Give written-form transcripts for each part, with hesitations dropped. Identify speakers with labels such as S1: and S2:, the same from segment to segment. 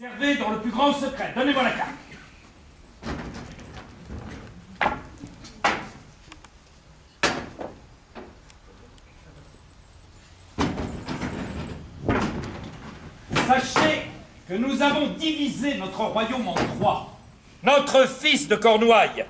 S1: Servez dans le plus grand secret. Donnez-moi la carte. Sachez que nous avons divisé notre royaume en trois. Notre fils de Cornouailles,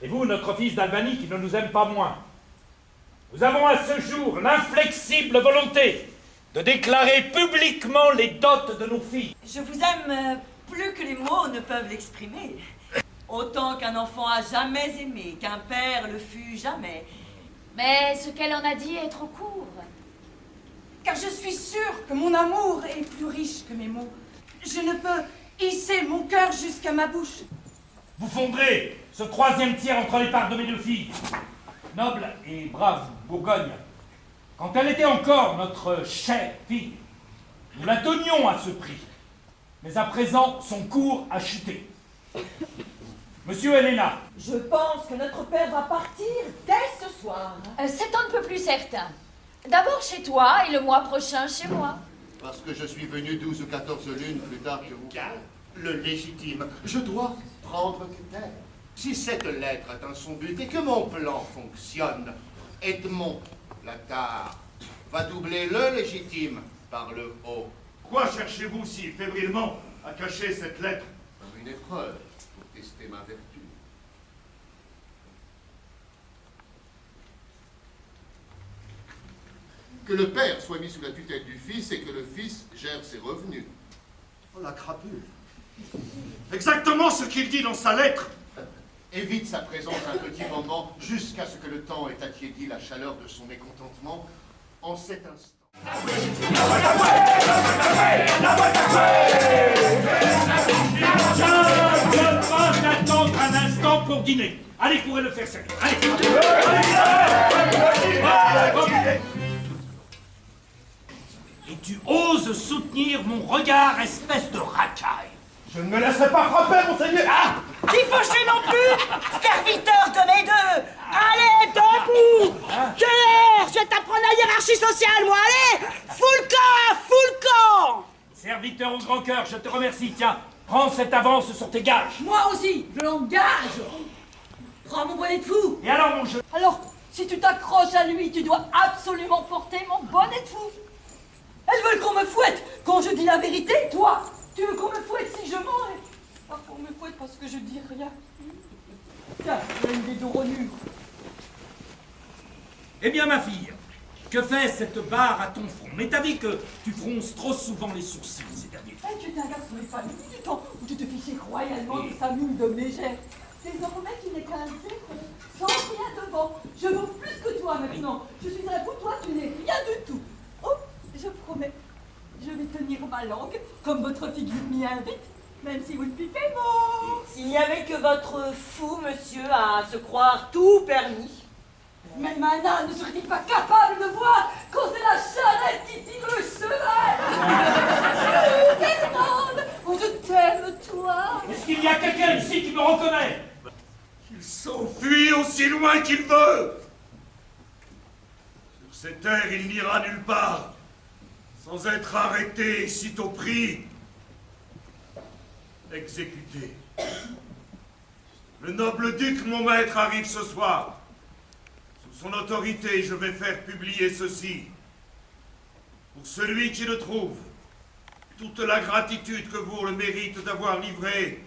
S1: et vous, notre fils d'Albanie, qui ne nous aime pas moins. Nous avons à ce jour l'inflexible volonté de déclarer publiquement les dots de nos filles.
S2: Je vous aime plus que les mots ne peuvent l'exprimer. Autant qu'un enfant a jamais aimé, qu'un père le fut jamais.
S3: Mais ce qu'elle en a dit est trop court.
S4: Car je suis sûre que mon amour est plus riche que mes mots. Je ne peux hisser mon cœur jusqu'à ma bouche.
S1: Vous fonderez ce troisième tiers entre les parts de mes deux filles. Noble et brave Bourgogne, quand elle était encore notre chère fille, nous la tenions à ce prix. Mais à présent, son cours a chuté. Monsieur Helena.
S2: Je pense que notre père va partir dès ce soir.
S3: C'est un peu plus certain. D'abord chez toi et le mois prochain chez moi.
S5: Parce que je suis venu 12 ou 14 lunes plus tard que vous. Le légitime, je dois prendre tes terres. Si cette lettre atteint son but et que mon plan fonctionne, Edmond Latard va doubler le légitime par le haut.
S6: Quoi cherchez-vous si fébrilement à cacher cette lettre?
S5: Comme une épreuve pour tester ma vertu. Que le père soit mis sous la tutelle du fils et que le fils gère ses revenus.
S6: Oh, la crapule. Exactement ce qu'il dit dans sa lettre.
S5: Évite sa présence un petit moment jusqu'à ce que le temps ait attiédi la chaleur de son mécontentement en cet instant.
S1: Je ne peux pas attendre un instant pour dîner. Allez, courez le faire servir. Allez. Et tu oses soutenir mon regard, espèce de racaille.
S6: Je ne me laisserai pas frapper, monseigneur. Ah!
S2: Qui fauchez non plus, serviteur de mes deux. Allez, debout. Dehors, je vais t'apprendre la hiérarchie sociale, moi. Allez, full camp.
S1: Serviteur au grand cœur, je te remercie. Tiens, prends cette avance sur tes gages.
S4: Moi aussi, je l'engage.
S2: Prends mon bonnet de fou.
S1: Et alors, mon jeu?
S4: Alors, si tu t'accroches à lui, tu dois absolument porter mon bonnet de fou. Elles veulent qu'on me fouette quand je dis la vérité, toi. Tu veux qu'on me fouette si je mens? Parfois on me fouette parce que je dis rien. Tiens, il y a une des deux renures.
S1: Eh bien, ma fille, que fait cette barre à ton front? Mais t'as dit que tu fronces trop souvent les sourcils ces derniers temps.
S4: Tu étais un garçon épanoui du temps où tu te fichais royalement de sa mine de mégère. Désormais, tu n'es qu'un zéro, sans rien devant. Je vaux plus que toi maintenant. Je suis un fou, toi, tu n'es rien du tout. Oh, je promets, je vais tenir ma langue, comme votre figure m'y invite, même si vous ne piquez mot.
S2: S'il n'y avait que votre fou, monsieur, à se croire tout permis.
S4: Mais Mana ne serait-il pas capable de voir quand c'est la charrette qui tire le cheval? Fernande, oh, je t'aime, toi.
S1: Est-ce qu'il y a quelqu'un ici qui me reconnaît?
S6: Il s'enfuit aussi loin qu'il veut. Sur ces terres, il n'ira nulle part sans être arrêté et sitôt pris, exécuté. Le noble duc, mon maître, arrive ce soir. Sous son autorité, je vais faire publier ceci. Pour celui qui le trouve, toute la gratitude que vaut le mérite d'avoir livré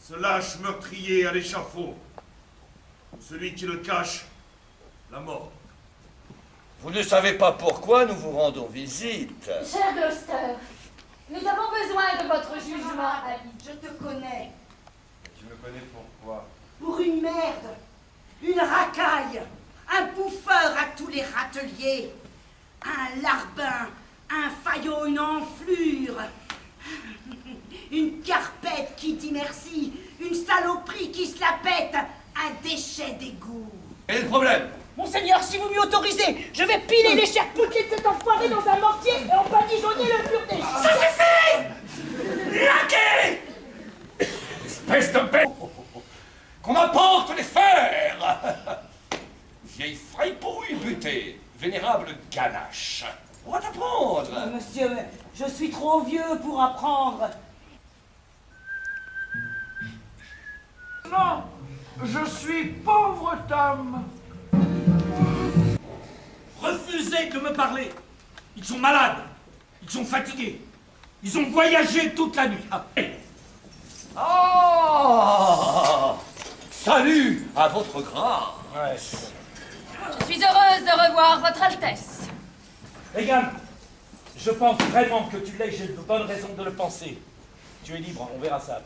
S6: ce lâche meurtrier à l'échafaud. Pour celui qui le cache, la mort.
S7: Vous ne savez pas pourquoi nous vous rendons visite.
S3: Cher Gloucester, nous avons besoin de votre jugement, Alice.
S2: Je te connais.
S7: Tu me connais pourquoi?
S2: Pour une merde, une racaille, un bouffeur à tous les râteliers, un larbin, un faillot, une enflure, une carpette qui dit merci, une saloperie qui se la pète, un déchet d'égout.
S7: Quel est le problème?
S2: Monseigneur, si vous m'y autorisez, je vais piler les chairs poutées de cet enfoiré dans un mortier et en badigeonner le mur des... Ça suffit!
S1: Laquais! Espèce de bête! Qu'on emporte les fers!
S7: Vieille fripouille butée, vénérable ganache. On va t'apprendre.
S2: Monsieur, je suis trop vieux pour apprendre.
S1: Non, je suis pauvre Tom. Refusez de me parler. Ils sont malades. Ils sont fatigués. Ils ont voyagé toute la nuit.
S7: Oh! Salut à votre grâce.
S3: Je suis heureuse de revoir votre Altesse.
S1: Regan, je pense vraiment que tu l'es, j'ai de bonnes raisons de le penser. Tu es libre, on verra ça.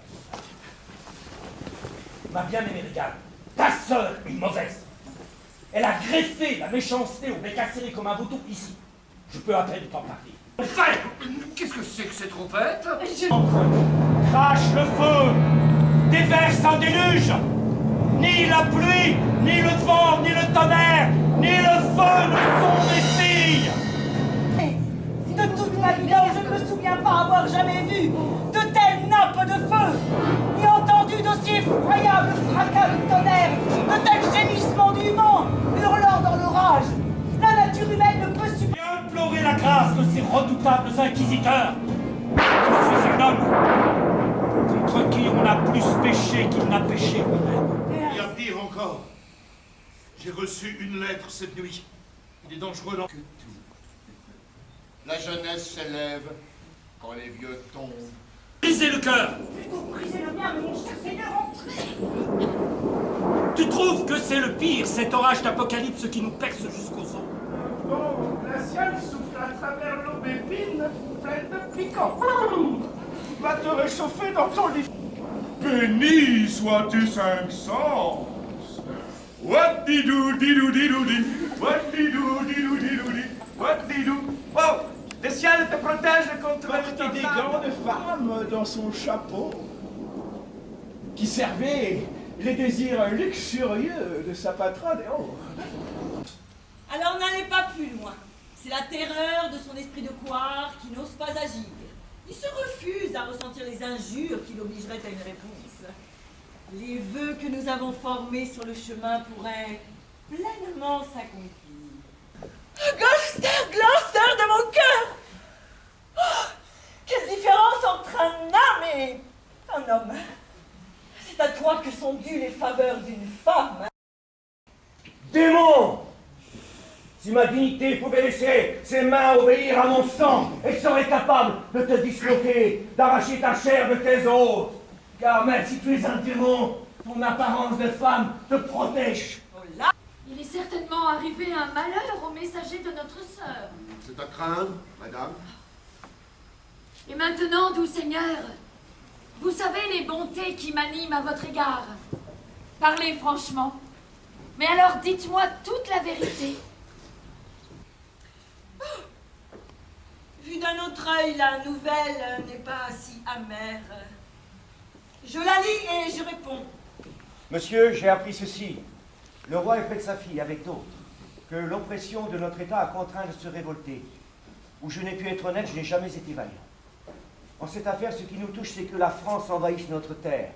S1: Ma bien-aimée Regan, ta sœur est mauvaise. Elle a greffé la méchanceté au bec acéré comme un bouton ici. Je peux à peine t'en parler. Enfin,
S5: Qu'est-ce que c'est que cette trompette?
S1: crache le feu, déverse un déluge. Ni la pluie, ni le vent, ni le tonnerre, ni le feu ne sont mes filles.
S2: De toute ma vie, je ne me souviens pas avoir jamais vu de telles nappes de feu, ni entendu d'aussi effroyable fracas de tonnerre, de tels gémissements du vent hurlant dans l'orage. La nature humaine ne peut supporter.
S1: J'ai imploré la grâce de ces redoutables inquisiteurs. Je suis un homme contre qui on a plus péché qu'il n'a péché lui-même.
S6: Il y a pire encore. J'ai reçu une lettre cette nuit. Il est dangereux d'en...
S5: La jeunesse s'élève quand les vieux tombent.
S1: Brisez le cœur.
S2: Brisez le mien, mais mon cher Seigneur, entrez.
S1: Tu trouves que c'est le pire, cet orage d'apocalypse qui nous perce jusqu'aux os?
S8: Bon, glacial souffle à travers l'aubépine pleine de piquants. Va te réchauffer dans ton lit. Béni sois-tu 500. What didou didou didou di. What didou didou didou di. What didou. Oh, le ciel te protège contre des grandes femmes dans son chapeau qui servait les désirs luxurieux de sa patronne. Oh.
S4: Alors n'allez pas plus loin. C'est la terreur de son esprit de couard qui n'ose pas agir. Il se refuse à ressentir les injures qui l'obligeraient à une réponse. Les vœux que nous avons formés sur le chemin pourraient pleinement s'accomplir. Gloucester, Gloucester de mon cœur! Oh, quelle différence entre un âme et un homme! C'est à toi que sont dues les faveurs d'une femme.
S1: Démon! Si ma dignité pouvait laisser ses mains obéir à mon sang, elle serait capable de te disloquer, d'arracher ta chair de tes os. Car même si tu es un démon, ton apparence de femme te protège.
S3: Il est certainement arrivé un malheur au messager de notre sœur.
S5: C'est à craindre, madame.
S3: Et maintenant, doux Seigneur, vous savez les bontés qui m'animent à votre égard. Parlez franchement. Mais alors dites-moi toute la vérité.
S4: Vu d'un autre œil, la nouvelle n'est pas si amère. Je la lis et je réponds.
S9: Monsieur, j'ai appris ceci. Le roi est près de sa fille, avec d'autres, que l'oppression de notre État a contraint de se révolter. Où je n'ai pu être honnête, je n'ai jamais été vaillant. En cette affaire, ce qui nous touche, c'est que la France envahisse notre terre.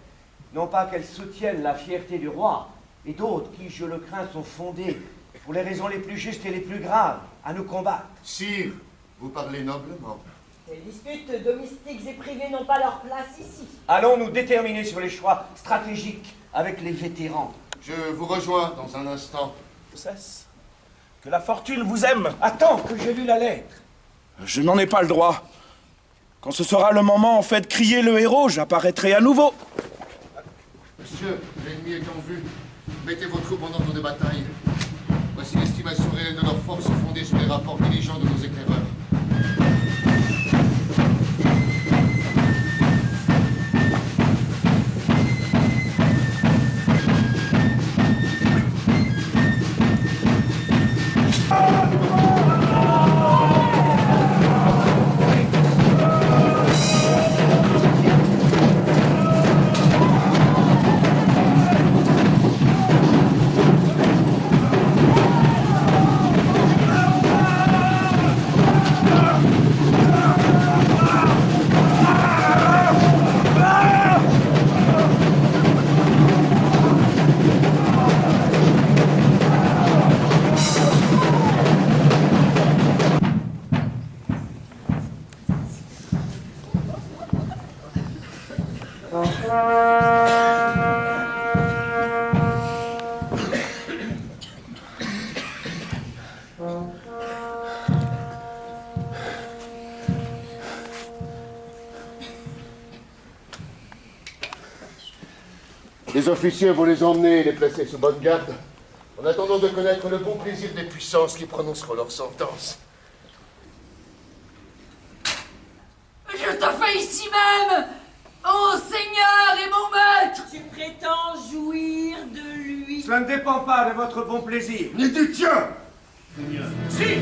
S9: Non pas qu'elle soutienne la fierté du roi, et d'autres qui, je le crains, sont fondés, pour les raisons les plus justes et les plus graves, à nous combattre.
S5: Sire, vous parlez noblement.
S2: Les disputes domestiques et privées n'ont pas leur place ici.
S9: Allons nous déterminer sur les choix stratégiques avec les vétérans.
S5: Je vous rejoins dans un instant.
S8: Cesse. Que la fortune vous aime.
S9: Attends que j'ai lu la lettre.
S8: Je n'en ai pas le droit. Quand ce sera le moment, en fait, crier le héros, j'apparaîtrai à nouveau.
S5: Monsieur, l'ennemi est en vue. Mettez vos troupes en ordre de bataille. Voici l'estimation réelle de leurs forces fondée sur les rapports diligents de nos éclaireurs. Les officiers vont les emmener et les placer sous bonne garde, en attendant de connaître le bon plaisir des puissances qui prononceront leur sentence.
S3: Je te fais ici même, mon Seigneur et mon maître.
S2: Tu prétends jouir de lui.
S9: Cela ne dépend pas de votre bon plaisir.
S5: Ni du tien!
S1: Si!